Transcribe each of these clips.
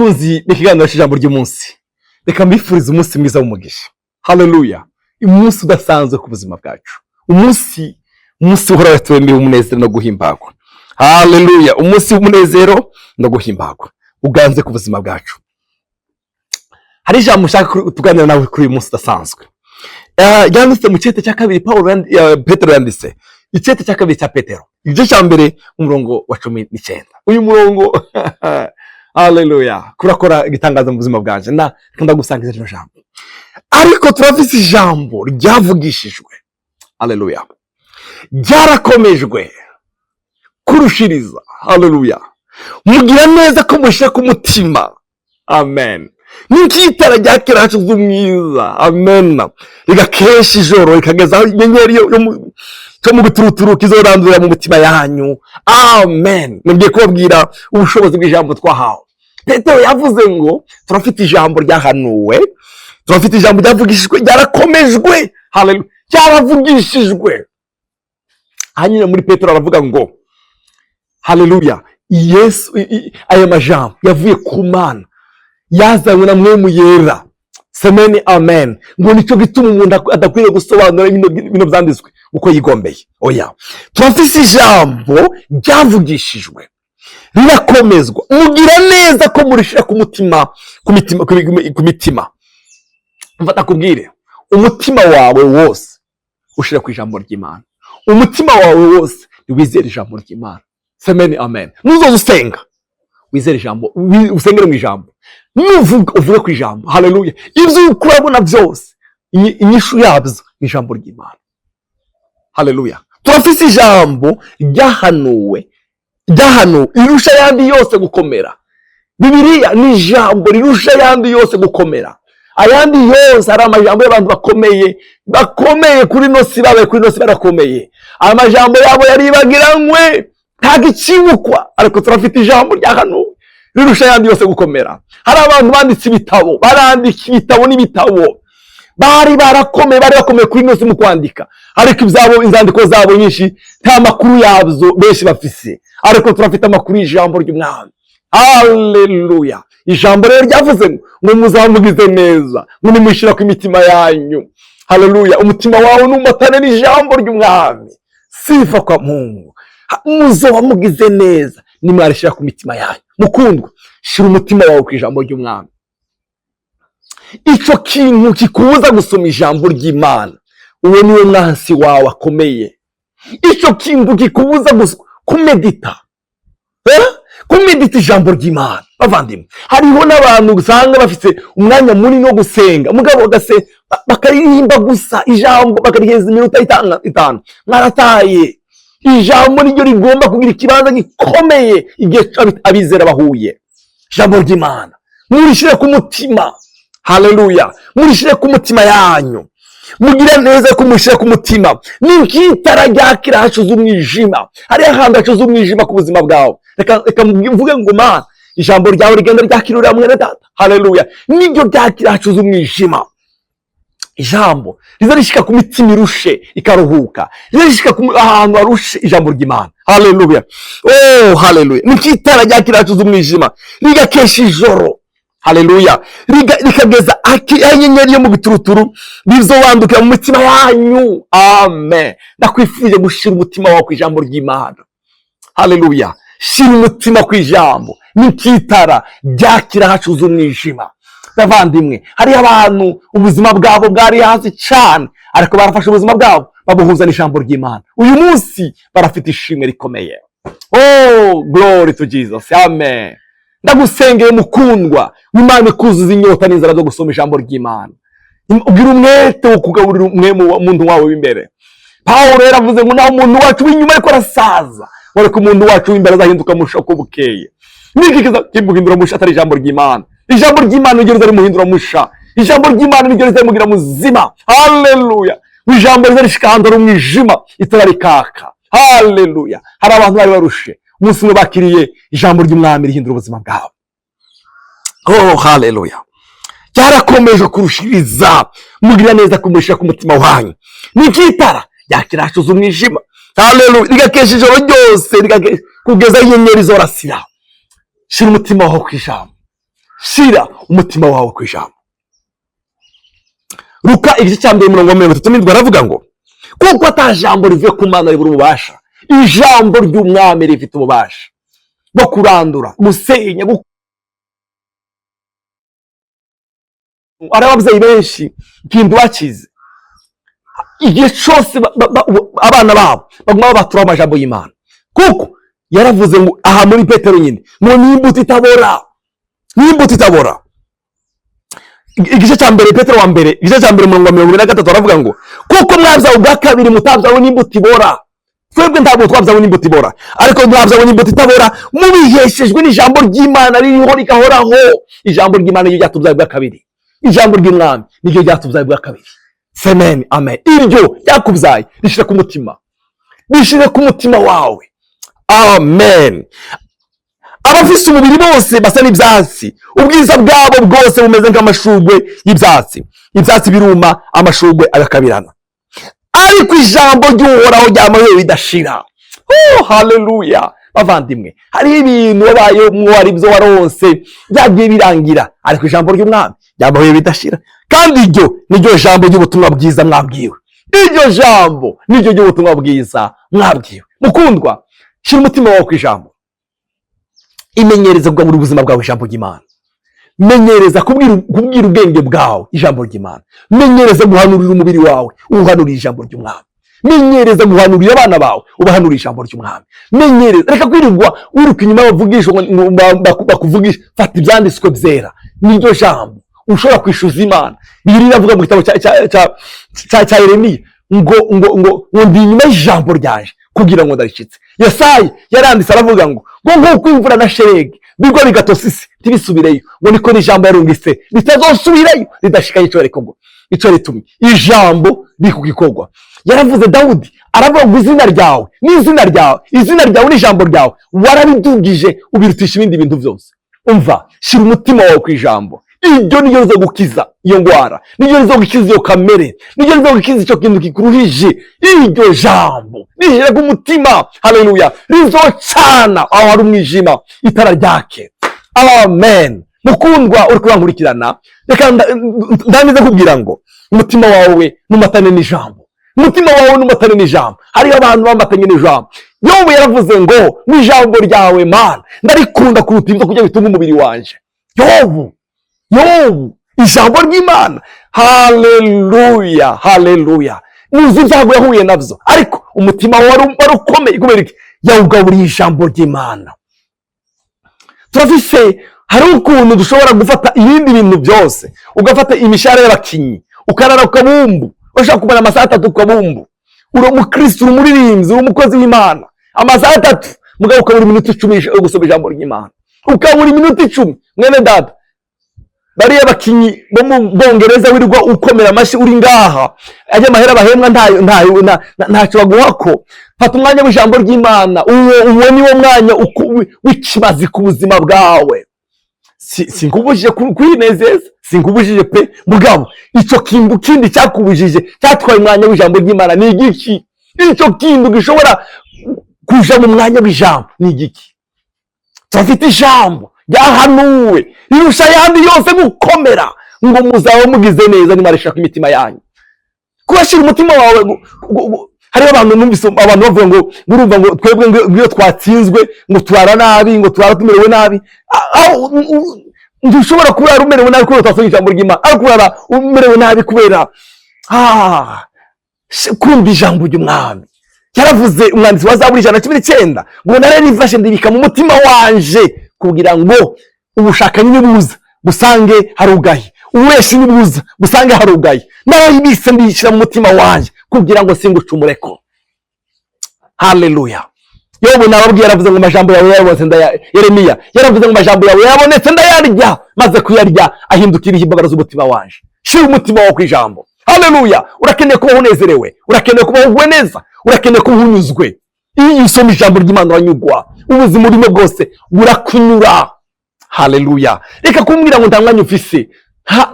bakunzi b'ikiganiro cy'ijambo ry'umunsi, reka mbifurize umunsi mwiza w'umugisha. Haleluya! Umunsi udasanzwe ku buzima bwacu, umunsi uhora watuwemeye umunezero no guhimbagwa. Haleluya! Umunsi w'umunezero no guhimbagwa uganze ku buzima bwacu. Hari ijambo ushaka tuganira nawe kuri uyu munsi udasanzwe. Yanditse mu cyete cya kabiri Petero yanditse. Icyete cya kabiri cya Petero, igice cya mbere umurongo wa 19. Uyu murongo haleluya kurakora igitangaza mu buzima bwanje. Nkunda gusangiza rino jambo. Ariko turafise ijambo ryavugishijwe, haleluya, ryarakomejwe kurushiriza, haleluya, mugira neza ko mushira ku mutima, amen, n'ikitara ryakira hacu z'umwiza, amen, rigakesha ijoro rikageza inyenyeri yo mu bituruturu kizorandurira mu mutima yanyu, amen. Ngiye kubabwira ubushobozi bw'ijambo twahawe. Petero yavuze ngo turafite ijambo ryahanuwe, turafite ijambo ryavugishijwe, ryarakomejwe, haleluya, ryaravugishijwe. Hanyuma muri Petero aravuga ngo haleluya, Yesu, aya majambo yavuye ku Mana, yazanywe na Mwemu Yera, semeni amen, ngo nicyo gituma umuntu adakwiriye gusobanura bino byanditswe uko yigombeye. Oya, turafise ijambo ryavugishijwe, rirakomezwa, mugira neza ko murishira ku mitima. Mfata kubwire, umutima wawe wose ushira ku ijambo ry'Imana, umutima wawe wose wizere ijambo ry'Imana, semeni amen. Nuzoza usenga wizere ijambo, usengere mu ijambo, nuvuga uvuge ku ijambo, haleluya. Ibyo ukurabona byose inyishu yabyo ijambo ry'Imana, haleluya. Turafise ijambo ryahanuwe rirusha yandi yose gukomera. Bibiliya ni ijambo rirusha yandi yose gukomera. Ayandi yose ari amajambo y'abantu bakomeye kuri nosi, babaye kuri nosi barakomeye, amajambo yabo yaribagiranywe ntagicibukwa. Ariko turafite ijambo ryahanuwe rirusha yandi yose gukomera. Hari abantu banditse ibitabo, barandika ibitabo n'ibitabo, bari bakomeye kuri nosi mu kwandika, ariko inzandiko zabo nyinshi nta makuru yabyo benshi bafise. Ariko turafite amakuru y'ijambo ry'Umwami, haleluya. Ijambo rero ryavuze ngo muzamugize neza, ngo nimushira ku imitima yanyu, haleluya. Umutima wawe numatane n'ijambo ry'Umwami, sifa kwa Mungu, muzoba mugize neza nimwarishira ku mitima yanyu. Mukundwa, shira umutima wawe ku ijambo ry'Umwami. Ico kintu kikubuza gusoma ijambo ry'Imana, uwo niwe mwansi wawe akomeye. Ico kintu kikubuza kumedita ijambo ry'Imana. Bavandimwe, hariho n'abantu usanga bafite umwanya munini wo gusenga, mugabo bakaririmba gusa ijambo, bakariheza iminota 5. Mwarataye. Ijambo niryo rigomba kugira ikibanza gikomeye igihe abizera bahuye. Ijambo ry'Imana murishire ku mutima, haleluya, murishire ku mutima yanyu, mugira neza ko murishire ku mutima. N'ikitara ryakira hacuze umwijima, hari ahandi hacuze umwijima ku buzima bwawe. Reka mvuge ngo Mana, ijambo ryawe rigenda ryakirura mwene data, haleluya, niryo ryakira hacuze umwijima. Ijambo rizarishika ku mitima irushe ikaruhuka, rizarishika ahantu harushe ijambo ry'Imana, haleluya. Oh haleluya, n'ikitara ryakira hacuze umwijima, rigakesha ijoro, haleluya, rikageza inyenyeri yo mu bituruturu bizowandukira mu mitima yanyu, amen. Ndakwifuje gushira umutima wawe ku ijambo ry'Imana, haleluya. Shira umutima ku ijambo, n'ikitara ryakira hacuze umwijima. Bavandimwe, hari abantu ubuzima bwabo bwari hasi cyane, ariko barafashe ubuzima bwabo babuhuza n'ijambo ry'Imana. Uyu munsi barafite ishimwe rikomeye. Oh glory to Jesus, amen. Ndagusengeye mukundwa, Imana ikuzuza inyota n'inzara zo gusoma ijambo ry'Imana. Ugira umwete wo kugaburira umuntu wawe w'imbere. Pawulo yaravuze ngo naho umuntu wacu w'inyuma ariko arasaza, ariko umuntu wacu w'imbere azahinduka mushako bukeye. Niki kizamuhindura musha atari ijambo ry'Imana. Ijambo ry'Imana niryo rizamuhindura musha. Ijambo ry'Imana niryo rizamugira muzima, haleluya. Ijambo rizarishikandura umwijima itara rikaka, haleluya. Hari abantu bari barushe, umunsi umwe bakiriye ijambo ry'Umwami rihindura ubuzima bwabo. Oh haleluya. Cyarakomeje kurushiriza, mugira neza kumushira ku mutima wanyu. N'ikitara yakira hacuze umwijima, haleluya, rigakesha ijoro ryose, kugeza inyenyeri zorasira. Shira umutima wawe ku ijambo, shira umutima wawe ku ijambo. Luka igice cya 2:37 aravuga ngo kuko atajambo rivuye ku Mana ribura ububasha, ijambo ry'umwami rifite ububasha bwo kurandura, gusenya, ari ababyeyi benshi kintu bakize igihe cyose abana babo baguma batura amajambo y'Imana, kuko yaravuze ngo aha muri Petero nyine ngo n'imbuto itabora, n'imbuto itabora. Igice cya mbere Petero wa mbere igice cya 2:23 aravuga ngo kuko mwabyawe ubwa kabiri mutabyawe n'imbuto ibora. Twebwe ntabwo twabyawe n'imbuto ibora, ariko mwabyawe n'imbuto itabora mubiheshejwe n'ijambo ry'Imana ririho rigahoraho. Ijambo ry'Imana ryo ryatubyaye ubwa kabiri, ijambo ry'Umwami niryo ryatubyaye ubwa kabiri. Amen, amen. Iryo ryakubyaye rishire ku mutima, rishire ku mutima wawe. Amen. Abafise umubiri bose basa n'ibyatsi, ubwiza bwabo bwose bumeze nk'amashugwe y'ibyatsi. Ibyatsi biruma, amashugwe agakabirana, ariko ijambo ry'Uhoraho ryamaho bidashira. Haleluya. Bavandimwe, hari ibintu wabaye mwari byo waronse byagiye birangira, ariko ijambo ry'Umwami ryamaho bidashira. Kandi iryo niryo jambo ry'ubutumwa bwiza mwabwiwe. Iryo jambo niryo ry'ubutumwa bwiza mwabwiwe. Mukundwa, shira umutima wawe ku ijambo. Imenyereza kugaburira ubuzima bwawe ijambo ry'Imana. Menyereza kubwira ubwenge bwawe ijambo ry'Imana. Menyereza guhanurira umubiri wawe uhanurira ijambo ry'Umwami. Menyereza guhanurira abana bawe ubahanurira ijambo ry'Umwami. Menyereza, reka kwirirwa wiruka inyuma bavugisha bakuvugisha. Fata ibyanditswe byera, niryo jambo ushobora kwishuza Imana. Bibiliya iravuga mu gitabo cya Yeremiya ngo ndi inyuma y'ijambo ryanje kugira ngo ndarishitse. Yesaya yaranditse aravuga ngo nk'uko imvura na shelegi bigwa bigatose isi ntibisubireyo, ngo niko n'ijambo yarungitse ritazosubirayo ridashikaye ico ritumye. Ijambo rikugikorwa. Yaravuze Dawudi aravuga ngo izina ryawe n'izina ryawe, izina ryawe n'ijambo ryawe warabidugije ubirutisha ibindi bintu byose. Umva, shira umutima wawe ku ijambo. Iryo niryo rizo gukiza iyo ngwara, niryo rizo gukiza iyo kamere, niryo rizo gukiza icyo kintu kikuruhije. Iryo jambo rishire ku mutima. Haleluya. Rizocana aho hari umwijima itara ryake. Amen. Mukundwa uri kurankurikirana, reka ndanize kubwira ngo umutima wawe numatane n'ijambo. Umutima wawe numatane n'ijambo. Hariho abantu bamatanye n'ijambo. Yobu yaravuze ngo n'ijambo ryawe Mana ndarikunda kuruta ibyo kurya bitunga umubiri wanje. Yobu, ijambo ry'Imana. Haleluya, haleluya. Muzi ibyago yahuye navyo, ariko umutima wawe ukomeye kubera iki? Yawugaburiye ijambo ry'Imana. Turafise hari ukuntu dushobora gufata ibindi bintu byose, ugafata imishahara y'abakinyi ukarara ku kabumbu, ushaka kumara amasaha 3 ku kabumbu. Uri umukristo, uri umuririmbyi, uri umukozi w'Imana, amasaha 3 mugabo ukabura iminota 10 yo gusoma ijambo ry'Imana, ukabura iminota 10. Mwene dada, bariya bakinyi bo mu Bwongereza wirirwa ukomera amashi uri ngaha, ajya amahera bahembwa ntacyo baguhako. Fata umwanya w'ijambo ry'Imana, uwo ni wo mwanya w'ikibazi ku buzima bwawe. Sinkubujije kwinezeza, sinkubujije pe, mugabo ico kintu kindi cyakubujije cyatwaye umwanya w'ijambo ry'Imana ni igiki? Ico kintu gishobora kuja mu mwanya w'ijambo ni igiki? Turafite ijambo ryahanuwe rirusha ayandi yose gukomera, ngo muzaba mugize neza nimarishaka imitima yanyu. Kubashira umutima wawe. Hari abantu numvise abantu bavuga ngo murumva ngo twebwe ngo twatsinzwe ngo turara nabi, ngo turara tumerewe nabi. Ndushobora kuba rumerewe nabi kubera twasoma ijambo ry'Imana, ariko kurara umerewe nabi kubera kumva ijambo ry'Umwami. Yaravuze umwanditsi wa Zaburi 119 ngo nare nifashe ndibika mu mutima wanje kugira ngo ubushakanye nibuza busange harugaye, uwese nibuza busange harugaye, narayibise ndishira mu mutima wanje kugira ngo singucumureko. Haleluya. Yobu nababwiye yaravuze ngo amajambo yawe yabonetse Yeremiya yaravuze ngo amajambo yawe yabonetse ndayarya, maze kuyarya ahindukira imbaraga z'umutima wanje. Shira umutima wawe ku ijambo. Haleluya. Urakeneye kuba unezerewe, urakeneye kuba ugwe neza, urakeneye kuba unyuzwe. Iyo usoma ijambo ry'Imana uranyugwa, ubuzima urimo bwose burakunyura. Haleluya. Reka kumbwira ngo nta mwanya ufise,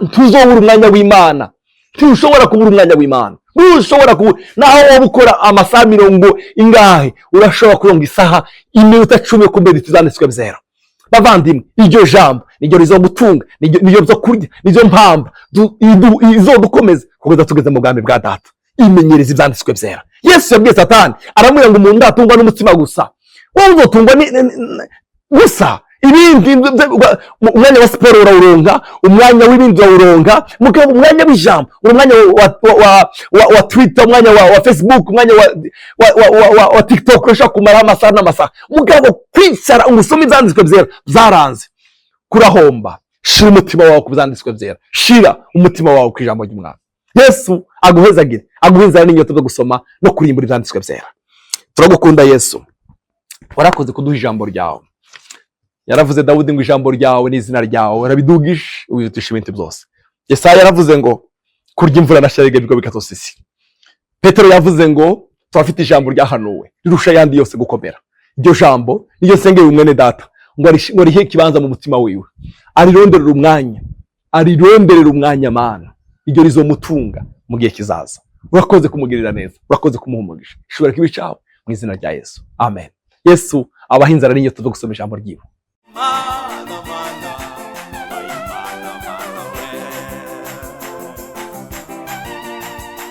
ntuzobura umwanya w'Imana. Ntushobora kubura umwanya w'Imana. Ntushobora kubura, naho waba ukora amasaha 40 ingahe, urashobora kuronga isaha iminota 10 kumbera ituzanditswe byera. Bavandimwe, iryo jambo niryo rizomutunga, niryo byo kurya, niryo mpamba izodukomeza kugeza tugeze mu bwami bwa data. Imenyereza ibyanditswe byera. Yesu yabwiye Satani aramubwira ngo umuntu ndatungwa n'umutima gusa, wowe uzotungwa gusa ibindi. Umwanya wa siporo urawuronka, umwanya w'ibindi urawuronka, mugabo umwanya w'ijambo, umwanya wa Twitter, umwanya wa Facebook, umwanya wa TikTok ushaka kumara amasaha n'amasaha, mugabo kwicara umusoma ibyanditswe byera byaranze, kurahomba. Shira umutima wawe ku byanditswe byera, shira umutima wawe ku ijambo ry'Umwami. Yesu aguhezagire, aguhezana n'inyota zo gusoma no kurimbura ibyanditswe byera. Turagukunda Yesu, warakoze kuduha ijambo ryawe. Yaravuze Dawudi ngo ijambo ryawe n'izina ryawe warabidugisha ubirutisha ibintu byose. Yesaya yaravuze ngo kurya imvura na sharige bigo bikatose isi. Petero yavuze ngo turafite ijambo ryahanuwe rirusha yandi yose gukomera. Iryo jambo niryo sengeye umwene data ngo rihe kibanza mu mutima wiwe, arironderera umwanya mana, iryo rizomutunga mu gihe kizaza. Urakoze kumugirira neza, urakoze kumuhumugisha. Ishobora kibicawe mu izina rya Yesu, amen. Yesu abahinzara n'inyota zo gusoma ijambo ryiwe. Mana, mana.